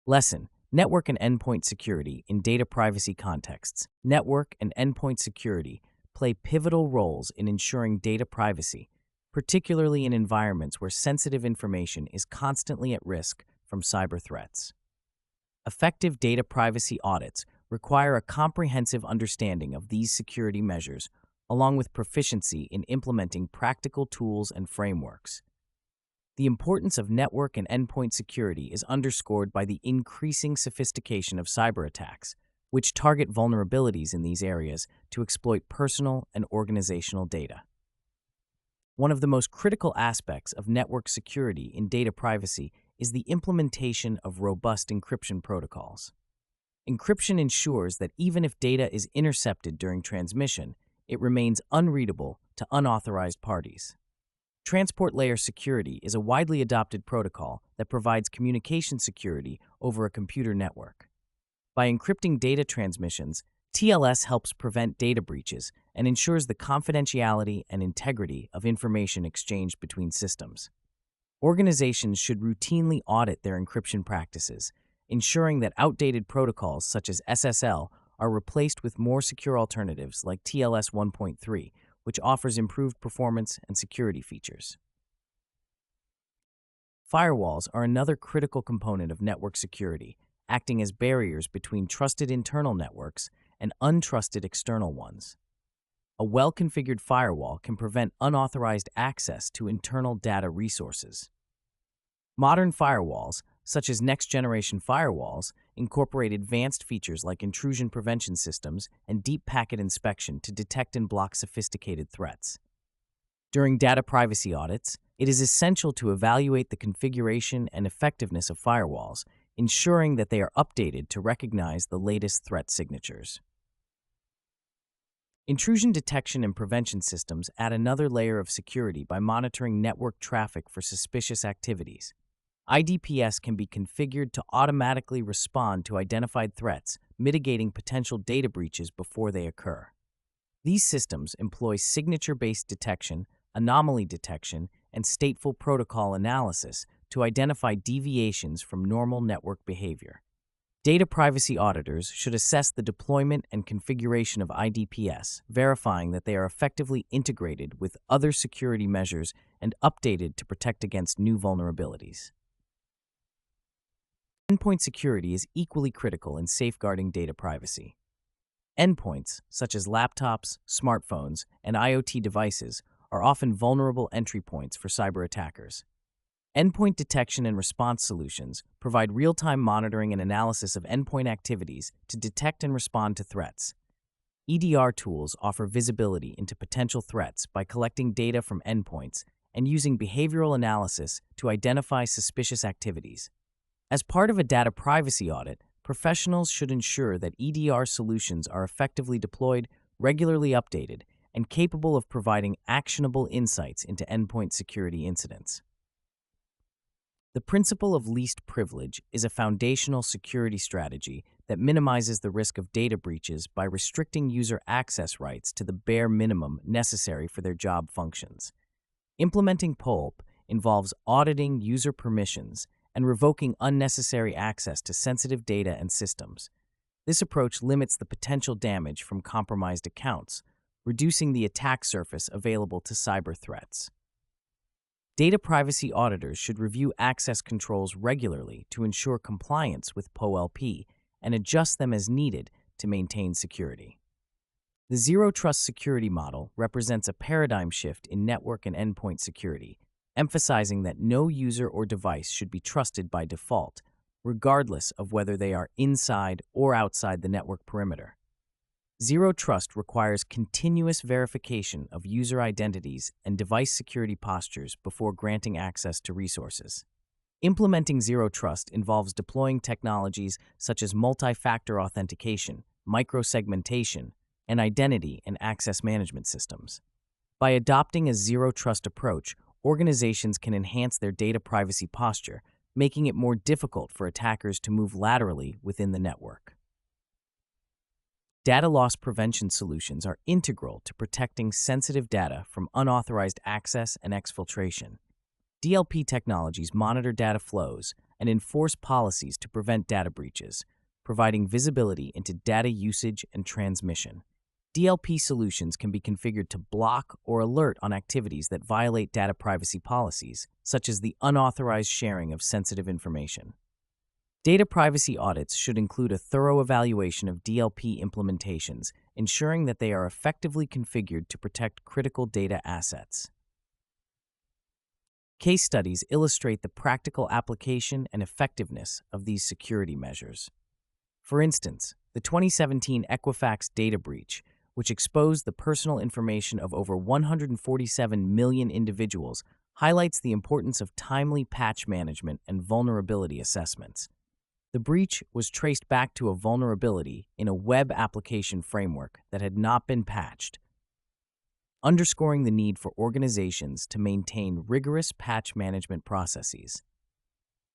Lesson: Network and endpoint security in data privacy contexts. Network and endpoint security play pivotal roles in ensuring data privacy, particularly in environments where sensitive information is constantly at risk from cyber threats. Effective data privacy audits require a comprehensive understanding of these security measures, along with proficiency in implementing practical tools and frameworks. The importance of network and endpoint security is underscored by the increasing sophistication of cyber attacks, which target vulnerabilities in these areas to exploit personal and organizational data. One of the most critical aspects of network security in data privacy is the implementation of robust encryption protocols. Encryption ensures that even if data is intercepted during transmission, it remains unreadable to unauthorized parties. Transport layer security is a widely adopted protocol that provides communication security over a computer network. By encrypting data transmissions, TLS helps prevent data breaches and ensures the confidentiality and integrity of information exchanged between systems. Organizations should routinely audit their encryption practices, ensuring that outdated protocols such as SSL are replaced with more secure alternatives like TLS 1.3, which offers improved performance and security features. Firewalls are another critical component of network security, acting as barriers between trusted internal networks and untrusted external ones. A well-configured firewall can prevent unauthorized access to internal data resources. Modern firewalls, such as next-generation firewalls, incorporate advanced features like intrusion prevention systems and deep packet inspection to detect and block sophisticated threats. During data privacy audits, it is essential to evaluate the configuration and effectiveness of firewalls, ensuring that they are updated to recognize the latest threat signatures. Intrusion detection and prevention systems add another layer of security by monitoring network traffic for suspicious activities. IDPS can be configured to automatically respond to identified threats, mitigating potential data breaches before they occur. These systems employ signature-based detection, anomaly detection, and stateful protocol analysis to identify deviations from normal network behavior. Data privacy auditors should assess the deployment and configuration of IDPS, verifying that they are effectively integrated with other security measures and updated to protect against new vulnerabilities. Endpoint security is equally critical in safeguarding data privacy. Endpoints, such as laptops, smartphones, and IoT devices, are often vulnerable entry points for cyber attackers. Endpoint detection and response solutions provide real-time monitoring and analysis of endpoint activities to detect and respond to threats. EDR tools offer visibility into potential threats by collecting data from endpoints and using behavioral analysis to identify suspicious activities. As part of a data privacy audit, professionals should ensure that EDR solutions are effectively deployed, regularly updated, and capable of providing actionable insights into endpoint security incidents. The principle of least privilege is a foundational security strategy that minimizes the risk of data breaches by restricting user access rights to the bare minimum necessary for their job functions. Implementing POLP involves auditing user permissions and revoking unnecessary access to sensitive data and systems. This approach limits the potential damage from compromised accounts, reducing the attack surface available to cyber threats. Data privacy auditors should review access controls regularly to ensure compliance with POLP and adjust them as needed to maintain security. The Zero Trust security model represents a paradigm shift in network and endpoint security, emphasizing that no user or device should be trusted by default, regardless of whether they are inside or outside the network perimeter. Zero Trust requires continuous verification of user identities and device security postures before granting access to resources. Implementing Zero Trust involves deploying technologies such as multi-factor authentication, microsegmentation, and identity and access management systems. By adopting a Zero Trust approach, organizations can enhance their data privacy posture, making it more difficult for attackers to move laterally within the network. Data loss prevention solutions are integral to protecting sensitive data from unauthorized access and exfiltration. DLP technologies monitor data flows, and enforce policies to prevent data breaches, providing visibility into data usage and transmission. DLP solutions can be configured to block or alert on activities that violate data privacy policies, such as the unauthorized sharing of sensitive information. Data privacy audits should include a thorough evaluation of DLP implementations, ensuring that they are effectively configured to protect critical data assets. Case studies illustrate the practical application and effectiveness of these security measures. For instance, the 2017 Equifax data breach, which exposed the personal information of over 147 million individuals, highlights the importance of timely patch management and vulnerability assessments. The breach was traced back to a vulnerability in a web application framework that had not been patched, underscoring the need for organizations to maintain rigorous patch management processes.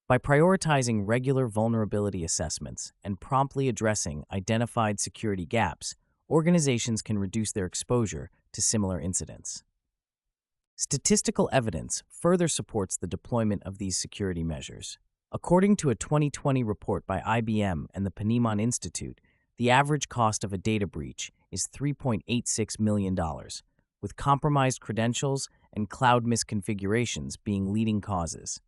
By prioritizing regular vulnerability assessments and promptly addressing identified security gaps, organizations can reduce their exposure to similar incidents. Statistical evidence further supports the deployment of these security measures. According to a 2020 report by IBM and the Ponemon Institute, the average cost of a data breach is $3.86 million, with compromised credentials and cloud misconfigurations being leading causes.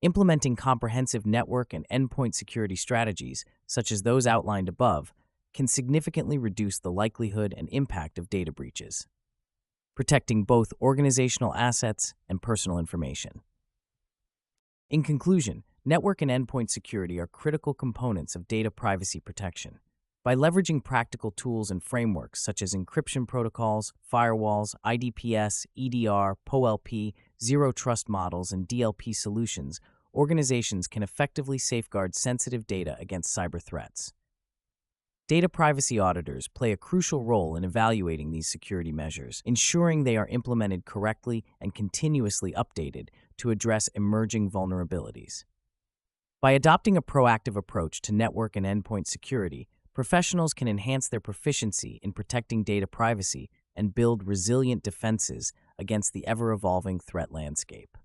Implementing comprehensive network and endpoint security strategies, such as those outlined above, can significantly reduce the likelihood and impact of data breaches, protecting both organizational assets and personal information. In conclusion, network and endpoint security are critical components of data privacy protection. By leveraging practical tools and frameworks such as encryption protocols, firewalls, IDPS, EDR, PoLP, zero trust models, and DLP solutions, organizations can effectively safeguard sensitive data against cyber threats. Data privacy auditors play a crucial role in evaluating these security measures, ensuring they are implemented correctly and continuously updated to address emerging vulnerabilities. By adopting a proactive approach to network and endpoint security, professionals can enhance their proficiency in protecting data privacy and build resilient defenses against the ever-evolving threat landscape.